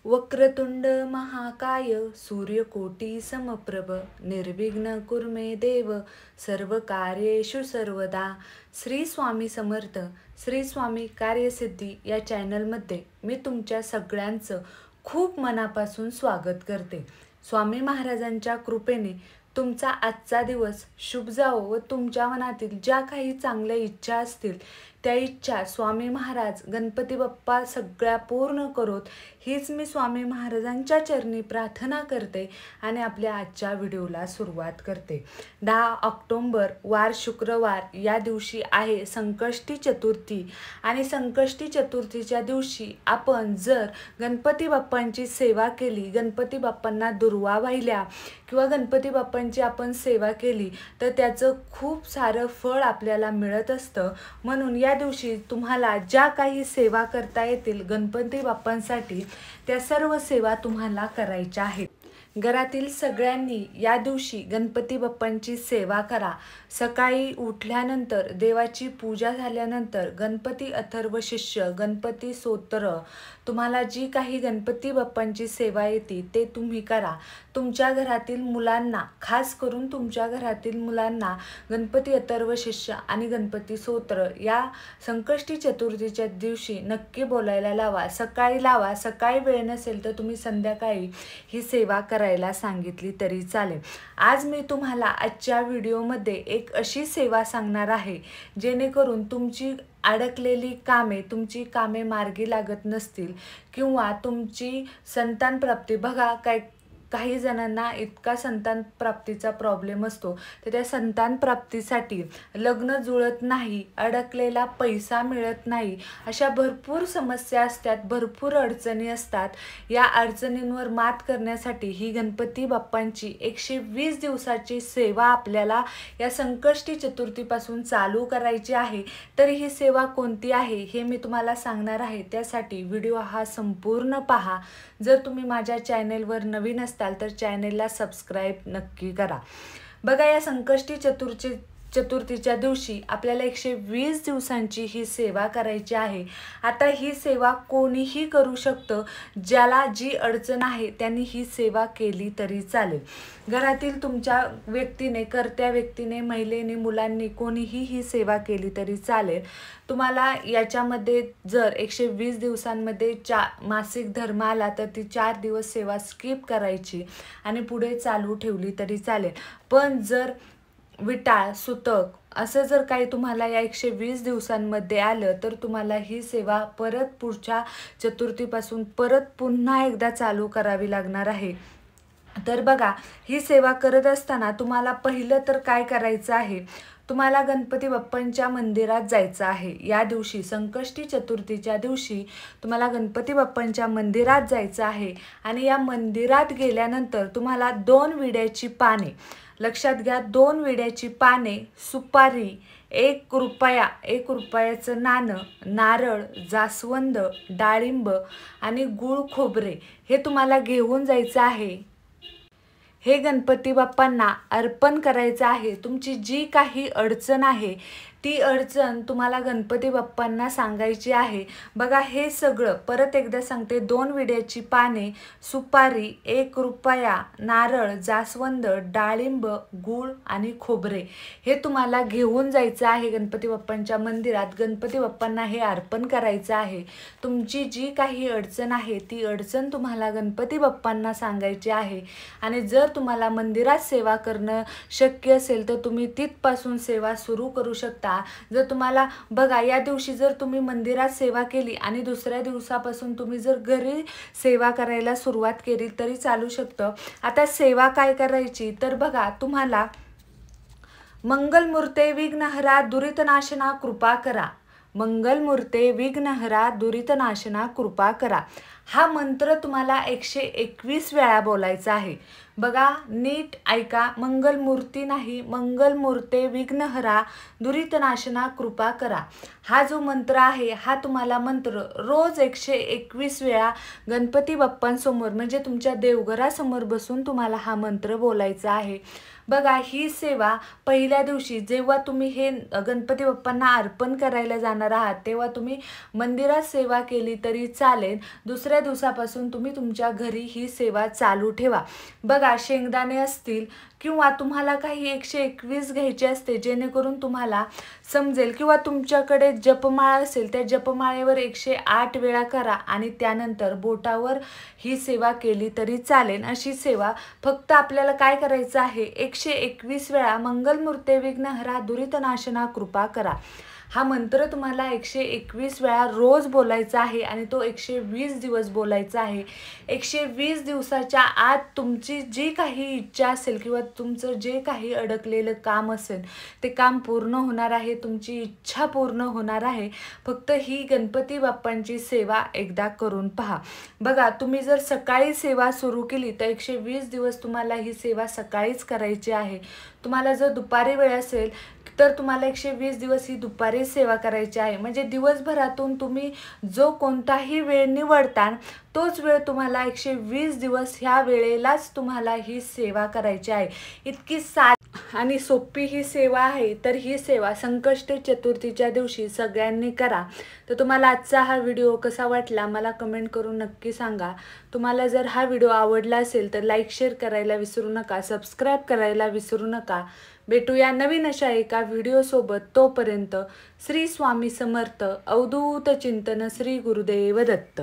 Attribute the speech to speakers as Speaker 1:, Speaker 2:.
Speaker 1: वक्रतुंड महाकाय सूर्यकोटी समप्रभ निर्विघ्न कुर्मे देव सर्व कार्येषु सर्वदा। श्री स्वामी समर्थ। श्री स्वामी कार्यसिद्धी या चॅनलमध्ये मी तुमच्या सगळ्यांचं खूप मनापासून स्वागत करते। स्वामी महाराजांच्या कृपेने तुमचा आजचा दिवस शुभ जावो व तुमच्या मनातील ज्या काही चांगल्या इच्छा असतील त्या इच्छा स्वामी महाराज गणपती बाप्पा सगळ्या पूर्ण करोत हीच मी स्वामी महाराजांच्या चरणी प्रार्थना करते आणि आपल्या आजच्या व्हिडिओला सुरुवात करते। 10 ऑक्टोबर वार शुक्रवार या दिवशी आहे संकष्टी चतुर्थी आणि संकष्टी चतुर्थीच्या दिवशी आपण जर गणपती बाप्पांची सेवा केली, गणपती बाप्पांना दुर्वा वाहिल्या किंवा गणपती बाप्पांची आपण सेवा केली तर त्याचं खूप सारं फळ आपल्याला मिळत असतं। म्हणून या दिवशी तुम्हाला ज्या काही सेवा करता येतील गणपती बाप्पांसाठी त्या सर्व सेवा तुम्हाला करायच्या आहेत। घरातील सगळ्यांनी या दिवशी गणपती बाप्पांची सेवा करा। सकाळी उठल्यानंतर देवाची पूजा झाल्यानंतर गणपती अथर्व शिष्य, गणपती स्तोत्र, तुम्हाला जी काही गणपती बाप्पांची सेवा येते ते तुम्ही करा। तुमच्या घरातील मुलांना, खास करून तुमच्या घरातील मुलांना गणपती अथर्व शिष्य आणि गणपती स्तोत्र या संकष्टी चतुर्थीच्या दिवशी नक्की बोलायला लावा। सकाळी लावा, सकाळी वेळ नसेल तर तुम्ही संध्याकाळी ही सेवा करायला सांगितली तरी चालेल। आज मी तुम्हाला आजच्या व्हिडिओमध्ये एक अशी सेवा सांगणार आहे जेणेकरून तुमची अडकलेली कामे, तुमची कामे मार्गी लागत नसतील किंवा तुमची संतान प्राप्ती, बघा काही जणांना इतका संतान प्राप्तीचा प्रॉब्लेम असतो तर त्या संतान प्राप्तीसाठी लग्न जुळत नाही, अडकलेला पैसा मिळत नाही, अशा भरपूर समस्या असतात, भरपूर अडचणी असतात। या अडचणींवर मात करण्यासाठी ही गणपती बाप्पांची 120 दिवसाची सेवा आपल्याला या संकष्टी चतुर्थीपासून चालू करायची आहे। तर ही सेवा कोणती आहे हे मी तुम्हाला सांगणार आहे, त्यासाठी व्हिडिओ हा संपूर्ण पहा। जर तुम्ही माझ्या चॅनेलवर नवीन असाल तर चॅनेलला सबस्क्राइब नक्की करा। बघा, या संकष्टी चतुर्थीच्या दिवशी आपल्याला 120 दिवसांची ही सेवा करायची आहे। आता ही सेवा कोणीही करू शकतं, ज्याला जी अडचण आहे त्यांनी ही सेवा केली तरी चालेल। घरातील तुमच्या व्यक्तीने, कर्त्या व्यक्तीने, महिलेने, मुलांनी कोणीही ही सेवा केली तरी चालेल। तुम्हाला याच्यामध्ये जर 120 दिवसांमध्ये मासिक धर्म आला तर ती 4 दिवस सेवा स्किप करायची आणि पुढे चालू ठेवली तरी चालेल। पण जर विटाळ, सुतक असं जर काही तुम्हाला या 120 दिवसांमध्ये आलं तर तुम्हाला ही सेवा परत पुढच्या चतुर्थीपासून परत पुन्हा एकदा चालू करावी लागणार आहे। तर बघा, ही सेवा करत असताना तुम्हाला पहिलं तर काय करायचं आहे, तुम्हाला गणपती बाप्पांच्या मंदिरात जायचं आहे। या दिवशी संकष्टी चतुर्थीच्या दिवशी तुम्हाला गणपती बाप्पांच्या मंदिरात जायचं आहे आणि या मंदिरात गेल्यानंतर तुम्हाला 2 विड्याची पाने, लक्षात घ्या, 2 विड्याची पाने, सुपारी, 1 रुपया, 1 रुपयाचं नाणं, नारळ, जास्वंद, डाळिंब आणि गूळ खोबरे हे तुम्हाला घेऊन जायचं आहे। हे गणपती बाप्पांना अर्पण करायचं आहे। तुमची जी काही अडचण आहे ती अडचण तुम्हाला गणपती बाप्पांना सांगायची आहे। बघा, हे सगळं परत एकदा सांगते, 2 विड्याची पाने, सुपारी, 1 रुपया, नारळ, जास्वंद, डाळिंब, गूळ आणि खोबरे हे तुम्हाला घेऊन जायचं आहे गणपती बाप्पांच्या मंदिरात। गणपती बाप्पांना हे अर्पण करायचं आहे। तुमची जी काही अडचण आहे ती अडचण तुम्हाला गणपती बाप्पांना सांगायची आहे आणि जर तुम्हाला मंदिरात सेवा करणं शक्य असेल तर तुम्ही तिथपासून सेवा सुरू करू शकता। जर तुम्हाला, बघा, या दिवशी जर तुम्ही मंदिरात सेवा केली आणि दुसऱ्या दिवसापासून तुम्ही जर घरी सेवा करायला सुरुवात केली तरी चालू शकतं। आता सेवा काय करायची तर बघा, तुम्हाला मंगलमूर्ते विघ्नहरा दुरितनाशना कृपा करा, मंगलमूर्ते विघ्नहरा दुरितनाशना कृपा करा हा मंत्र तुम्हाला 121 वेळा बोलायचा आहे। बघा, नीट ऐका, मंगलमूर्ती नाही, मंगलमूर्ते विघ्नहरा दुरितनाशना कृपा करा हा जो मंत्र आहे हा तुम्हाला मंत्र रोज 121 वेळा गणपती बाप्पांसमोर म्हणजे तुमच्या देवघरासमोर बसून तुम्हाला हा मंत्र बोलायचा आहे। बघा, ही सेवा पहिल्या दिवशी जेव्हा तुम्ही हे गणपती बाप्पांना अर्पण करायला जाणार आहात तेव्हा तुम्ही मंदिरात सेवा केली तरी चालेल. दुसऱ्या दिवसापासून तुम्ही तुमच्या घरी ही सेवा चालू ठेवा. बघा, शेंगदाणे असतील किंवा तुम्हाला काही 121 घ्यायचे असते जेणेकरून तुम्हाला समजेल, किंवा तुमच्याकडे जपमाळ असेल त्या जपमाळेवर 108 वेळा करा आणि त्यानंतर बोटावर ही सेवा केली तरी चालेल. अशी सेवा फक्त आपल्याला काय करायचं आहे, 121 वेळा मंगलमूर्ते विघ्नहरा दुरितनाशना कृपा करा हा मंत्र तुम्हाला 121 वेळा रोज बोलायचा आहे आणि तो 120 दिवस बोलायचा आहे. 120 दिवसाच्या आत तुमची जी काही इच्छा असेल किंवा तुमचं जे काही अडकलेलं काम असेल ते काम पूर्ण होणार आहे, तुमची इच्छा पूर्ण होणार आहे. फक्त ही गणपती बाप्पांची सेवा एकदा करून पहा. बघा, तुम्ही जर सकाळी सेवा सुरू केली तर 120 दिवस तुम्हाला ही सेवा सकाळीच करायची आहे. तुम्हाला जर दुपारी वेळ असेल तर तुम्हाला 120 दिवस ही दुपारी सेवा करायची आहे. म्हणजे दिवसभरातून तुम्ही जो कोणताही वेळ निवडता तोच वेळ तुम्हाला 120 दिवस ह्या वेळेलाच तुम्हाला ही सेवा करायची आहे. इतकी आणि सोपी ही सेवा आहे. तर ही सेवा संकष्टी चतुर्थीच्या दिवशी सगळ्यांनी करा. तर तुम्हाला आजचा हा व्हिडिओ कसा वाटला मला कमेंट करून नक्की सांगा. तुम्हाला जर हा व्हिडिओ आवडला असेल तर लाईक शेअर करायला विसरू नका, सबस्क्राईब करायला विसरू नका. भेटूया नवीन अशा एका व्हिडिओसोबत. तोपर्यंत श्री स्वामी समर्थ. अवधूत चिंतन. श्री गुरुदेव दत्त.